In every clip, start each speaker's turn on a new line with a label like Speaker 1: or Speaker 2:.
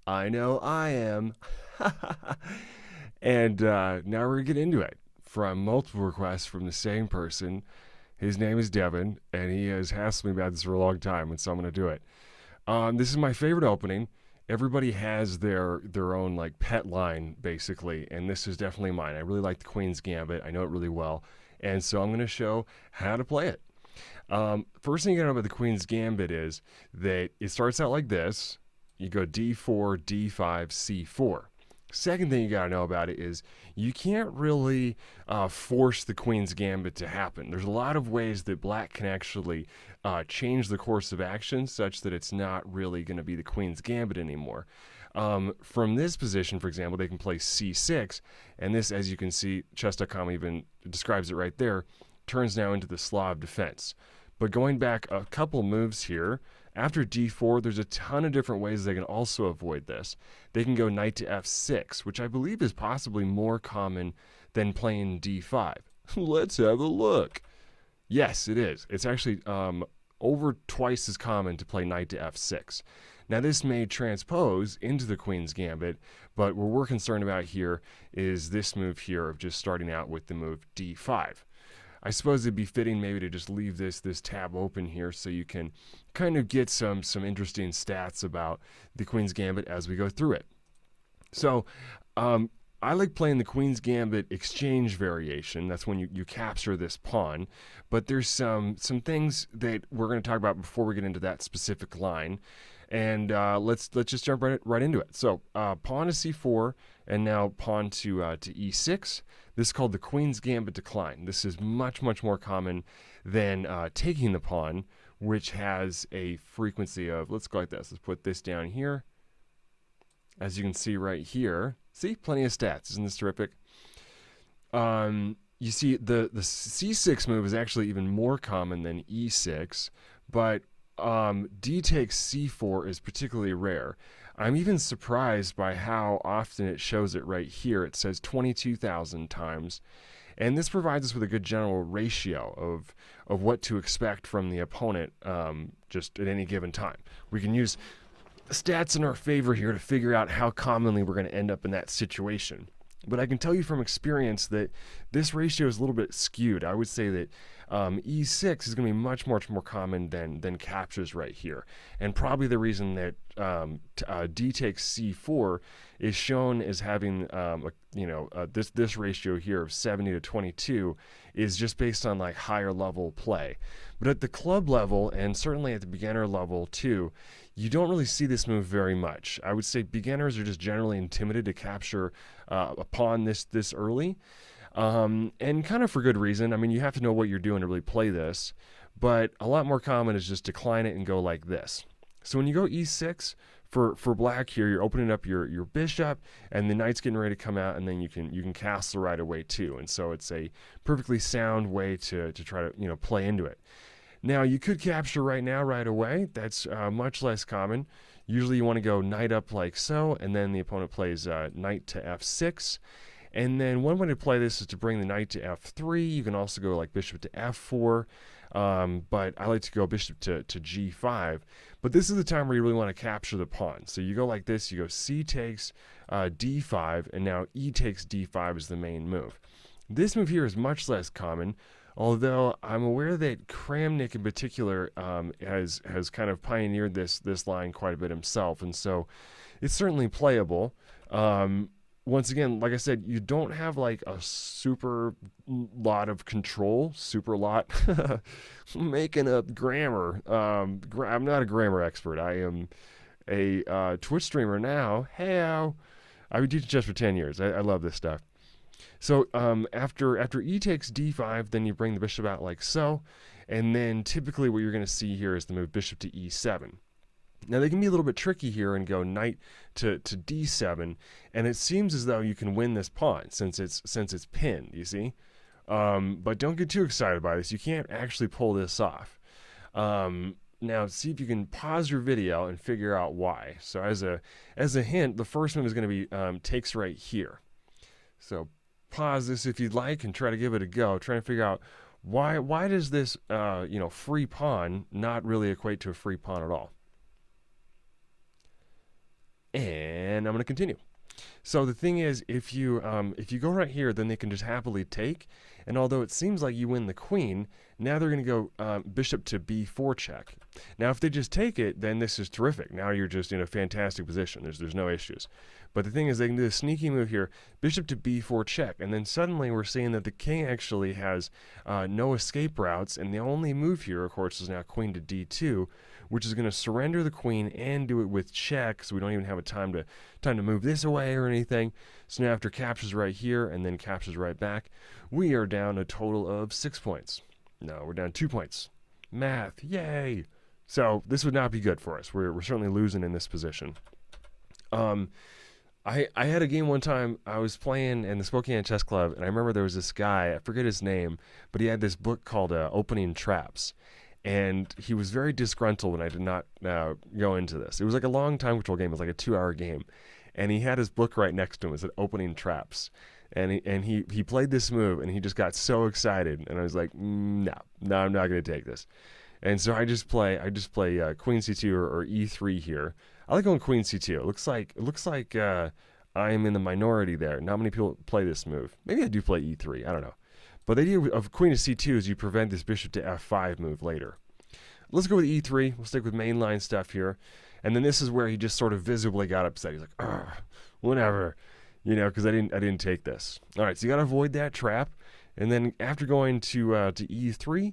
Speaker 1: I know I am. And now we're going to get into it from multiple requests from the same person. His name is Devin, and he has hassled me about this for a long time, and so I'm going to do it. This is my favorite opening. Everybody has their own like pet line basically, and this is definitely mine. I really like the Queen's Gambit. I know it really well, and so I'm going to show how to play it. First thing you gotta know about the Queen's Gambit is that it starts out like this. You go D4, D5, C4. Second thing you gotta know about it is you can't really force the Queen's Gambit to happen. There's a lot of ways that black can actually change the course of action such that it's not really going to be the Queen's Gambit anymore. From this position, for example, they can play C6, and this, as you can see, chess.com even describes it right there, turns now into the Slav defense. But going back a couple moves here, after d4, there's a ton of different ways they can also avoid this. They can go knight to f6, which I believe is possibly more common than playing d5. Let's have a look. Yes, it is. It's actually over twice as common to play knight to f6. Now, this may transpose into the Queen's Gambit, but what we're concerned about here is this move here of just starting out with the move d5. I suppose it'd be fitting maybe to just leave this tab open here so you can kind of get some interesting stats about the Queen's Gambit as we go through it. So I like playing the Queen's Gambit exchange variation. That's when you capture this pawn. But there's some things that we're going to talk about before we get into that specific line. And let's just jump right into it. So pawn to c4, and now pawn to e6. This is called the Queen's Gambit decline. This is much more common than taking the pawn, which has a frequency of, let's go like this. Let's put this down here. As you can see right here, see, plenty of stats. Isn't this terrific? You see the c6 move is actually even more common than e6, but d takes c4 is particularly rare. I'm even surprised by how often it shows it right here. It says 22,000 times. And this provides us with a good general ratio of what to expect from the opponent just at any given time. We can use stats in our favor here to figure out how commonly we're going to end up in that situation. But I can tell you from experience that this ratio is a little bit skewed. I would say that e6 is going to be much more common than captures right here. And probably the reason that d takes c4 is shown as having this ratio here of 70 to 22 is just based on like higher level play. But at the club level, and certainly at the beginner level too, you don't really see this move very much. I would say beginners are just generally intimidated to capture a pawn this early, and kind of for good reason. I mean, you have to know what you're doing to really play this, but a lot more common is just decline it and go like this. So when you go e6 for black here, you're opening up your bishop, and the knight's getting ready to come out, and then you can castle right away too. And so it's a perfectly sound way to try to play into it. Now, you could capture right now, right away. That's much less common. Usually you want to go knight up like so, and then the opponent plays knight to f6. And then one way to play this is to bring the knight to f3. You can also go like bishop to f4, but I like to go bishop to g5. But this is the time where you really want to capture the pawn. So you go like this. You go c takes d5, and now e takes d5 is the main move. This move here is much less common, although I'm aware that Kramnik in particular has kind of pioneered this line quite a bit himself, and so it's certainly playable. Once again, like I said, you don't have like a super lot of control. Super lot. Making up grammar. I'm not a grammar expert. I am a Twitch streamer now. Hey, I've been teaching chess for 10 years. I love this stuff. So after e takes d5, then you bring the bishop out like so, and then typically what you're going to see here is the move bishop to e7. Now they can be a little bit tricky here and go knight to d7, and it seems as though you can win this pawn since it's pinned. You see, but don't get too excited by this. You can't actually pull this off. Now see if you can pause your video and figure out why. So as a hint, the first move is going to be takes right here. So pause this if you'd like and try to give it a go. Try to figure out why does this free pawn not really equate to a free pawn at all. And I'm going to continue. So the thing is, if you go right here, then they can just happily take. And although it seems like you win the queen, now they're going to go bishop to b4 check. Now, if they just take it, then this is terrific. Now you're just in a fantastic position. There's no issues. But the thing is, they can do a sneaky move here, bishop to b4 check, and then suddenly we're seeing that the king actually has no escape routes, and the only move here, of course, is now queen to d2, which is going to surrender the queen and do it with check, so we don't even have a time to move this away or anything. So now after captures right here and then captures right back, we are down a total of 6 points. No, we're down 2 points. Math, yay! So this would not be good for us. We're certainly losing in this position. I had a game one time. I was playing in the Spokane Chess Club, and I remember there was this guy, I forget his name, but he had this book called Opening Traps. And he was very disgruntled when I did not go into this. It was like a long time control game. It was like a 2-hour game. And he had his book right next to him. It said Opening Traps. And he played this move, and he just got so excited. And I was like, no, I'm not going to take this. And so I just play queen c2 or e3 here. I like going queen c2. It looks like I am in the minority there. Not many people play this move. Maybe I do play e3. I don't know. But the idea of queen to c2 is you prevent this bishop to f5 move later. Let's go with e3. We'll stick with mainline stuff here. And then this is where he just sort of visibly got upset. He's like, whatever, because I didn't take this. All right, so you got to avoid that trap. And then after going to e3,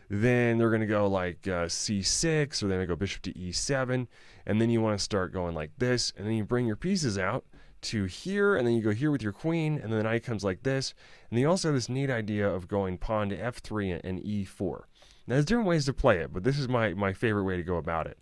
Speaker 1: then they're going to go like c6, or then they go bishop to e7. And then you want to start going like this. And then you bring your pieces out to here, and then you go here with your queen, and then the knight comes like this. And then you also have this neat idea of going pawn to f3 and e4. Now, there's different ways to play it, but this is my favorite way to go about it.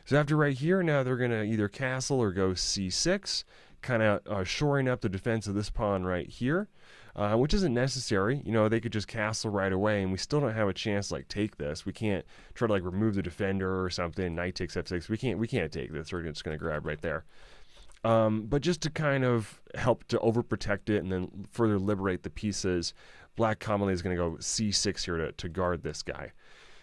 Speaker 1: So after right here, now they're going to either castle or go c6, kind of shoring up the defense of this pawn right here, which isn't necessary. They could just castle right away, and we still don't have a chance to take this. We can't try to remove the defender or something. Knight takes f6. We can't take this. We're just going to grab right there. But just to kind of help to overprotect it and then further liberate the pieces, black commonly is going to go c6 here to guard this guy.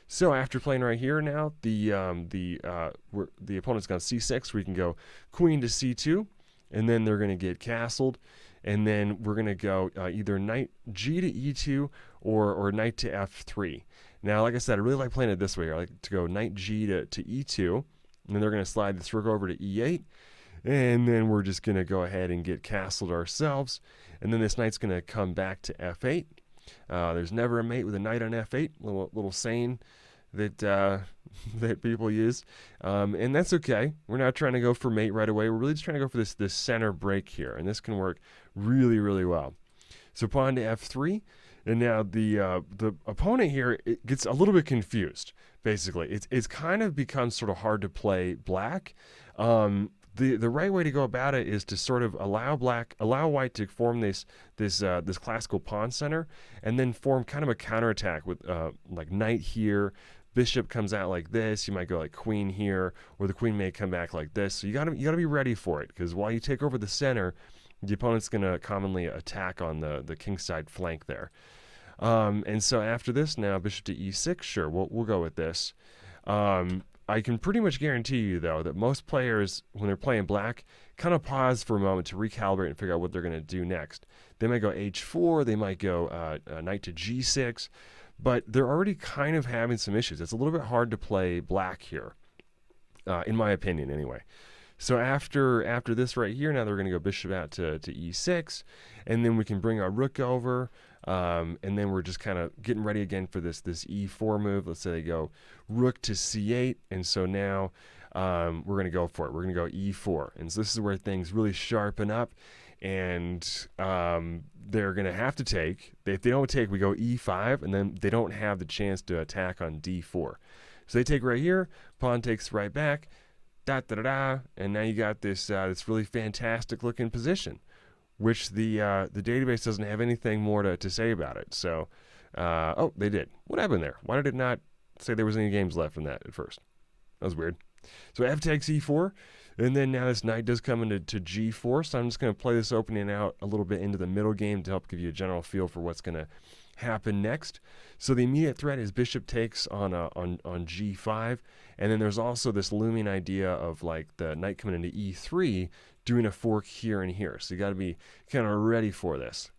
Speaker 1: So after playing right here now, the opponent's gone c6. We can go queen to c2, and then they're going to get castled, and then we're going to go either knight g to e2 or knight to f3. Now, like I said, I really like playing it this way. I like to go knight g to e2, and then they're going to slide this rook over to e8. And then we're just going to go ahead and get castled ourselves. And then this knight's going to come back to f8. There's never a mate with a knight on f8. Little saying that that people use. And that's okay. We're not trying to go for mate right away. We're really just trying to go for this center break here. And this can work really, really well. So pawn to f3. And now the opponent here gets a little bit confused, basically. It's kind of become sort of hard to play black. The right way to go about it is to sort of allow white to form this classical pawn center, and then form kind of a counterattack with like knight here, bishop comes out like this. You might go like queen here, or the queen may come back like this. So you gotta be ready for it, because while you take over the center, the opponent's gonna commonly attack on the kingside flank there. And so after this, now bishop to e6. Sure, we'll go with this. I can pretty much guarantee you, though, that most players, when they're playing black, kind of pause for a moment to recalibrate and figure out what they're going to do next. They might go h4, they might go knight to g6, but they're already kind of having some issues. It's a little bit hard to play black here, in my opinion, anyway. So after this right here, now they're going to go bishop out to e6, and then we can bring our rook over, and then we're just kind of getting ready again for this e4 move. Let's say they go rook to c8, and so now we're going to go for it. We're going to go e4, and so this is where things really sharpen up, and they're going to have to take. If they don't take, we go e5, and then they don't have the chance to attack on d4. So they take right here, pawn takes right back, and now you got this really fantastic looking position, which the database doesn't have anything more to say about it. So, oh, they did. What happened there? Why did it not say there was any games left in that at first? That was weird. So f takes e4, and then now this knight does come into g4. So I'm just going to play this opening out a little bit into the middle game to help give you a general feel for what's going to happen next. So the immediate threat is bishop takes on g5, And then there's also this looming idea of like the knight coming into e3, doing a fork here and here. So you got to be kind of ready for this.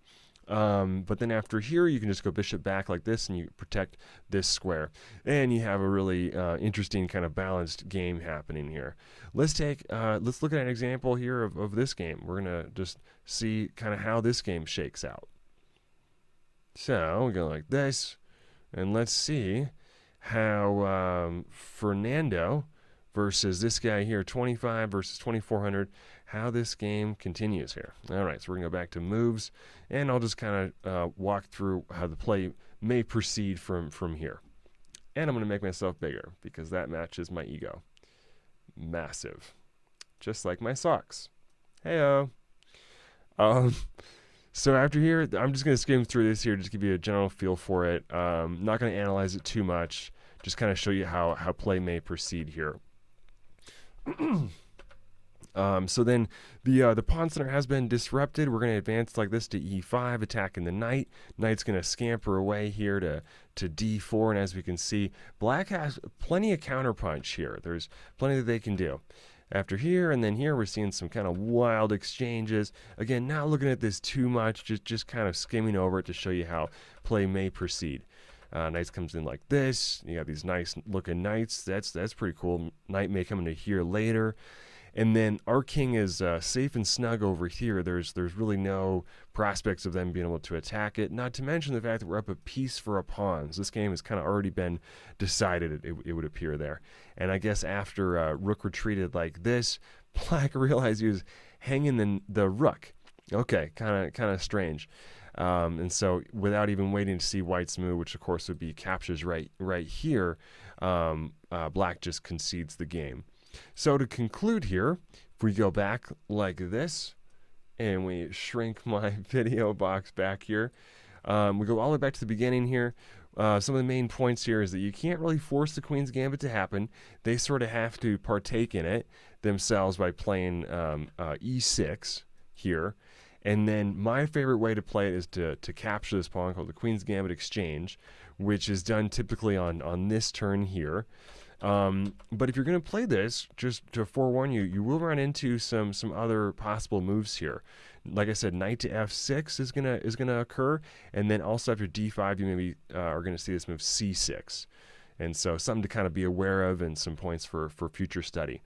Speaker 1: But then after here, you can just go bishop back like this, and you protect this square. And you have a really interesting kind of balanced game happening here. Let's look at an example here of this game. We're going to just see kind of how this game shakes out. So we go like this, and let's see how Fernando versus this guy here, 25 versus 2400, how this game continues here. All right, so we're going to go back to moves, and I'll just kind of walk through how the play may proceed from here. And I'm going to make myself bigger because that matches my ego. Massive. Just like my socks. Hey-o. So after here, I'm just going to skim through this here, just give you a general feel for it. Not going to analyze it too much, just kind of show you how play may proceed here. So then the pawn center has been disrupted. We're going to advance like this to e5, attacking the knight. Knight's going to scamper away here to d4, and as we can see, black has plenty of counterpunch here. There's plenty that they can do. After here and then here, we're seeing some kind of wild exchanges. Again, not looking at this too much, just kind of skimming over it to show you how play may proceed. Knights comes in like this. You got these nice looking knights. That's pretty cool. Knight may come into here later. And then our king is safe and snug over here. There's really no prospects of them being able to attack it. Not to mention the fact that we're up a piece for a pawn. So this game has kind of already been decided, it would appear there. And I guess after rook retreated like this, black realized he was hanging the rook. Okay, kind of strange. And so without even waiting to see white's move, which of course would be captures right here, black just concedes the game. So to conclude here, if we go back like this, and we shrink my video box back here, we go all the way back to the beginning here. Some of the main points here is that you can't really force the Queen's Gambit to happen. They sort of have to partake in it themselves by playing e6 here. And then my favorite way to play it is to capture this pawn called the Queen's Gambit exchange, which is done typically on this turn here. But if you're going to play this, just to forewarn you, you will run into some other possible moves here. Like I said, knight to f6 is gonna occur, and then also after d5, you maybe are going to see this move c6, and so something to kind of be aware of and some points for future study.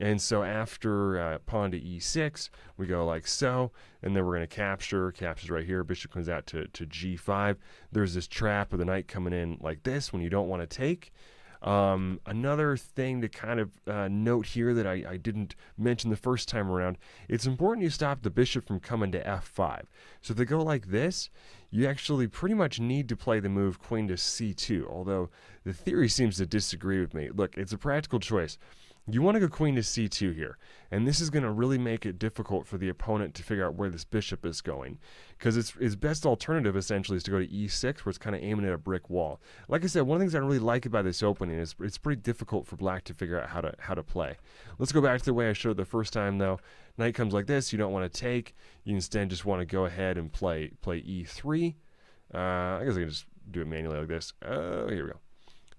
Speaker 1: And so after pawn to e6, we go like so, and then we're going to captures right here. Bishop comes out to g5. There's this trap with the knight coming in like this when you don't want to take. Another thing to kind of note here that I didn't mention the first time around, it's important you stop the bishop from coming to f5. So if they go like this, you actually pretty much need to play the move queen to c2, although the theory seems to disagree with me. Look, it's a practical choice. You want to go queen to c2 here, and this is going to really make it difficult for the opponent to figure out where this bishop is going, because its best alternative essentially is to go to e6, where it's kind of aiming at a brick wall. Like I said, one of the things I really like about this opening is it's pretty difficult for black to figure out how to play. Let's go back to the way I showed the first time though. Knight comes like this. You don't want to take. You instead just want to go ahead and play e3. I guess I can just do it manually like this. Here we go.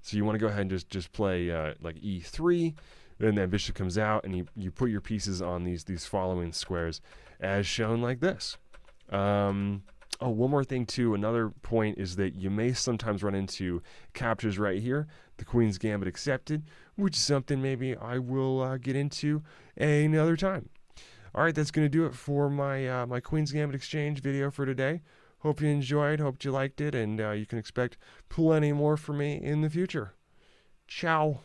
Speaker 1: So you want to go ahead and just play like e3. And then bishop comes out, and you put your pieces on these following squares as shown like this. One more thing too, another point is that you may sometimes run into captures right here, the Queen's Gambit accepted, which is something maybe I will get into another time. All right, that's going to do it for my my Queen's Gambit exchange video for today. Hope you enjoyed, hope you liked it, and you can expect plenty more from me in the future. Ciao.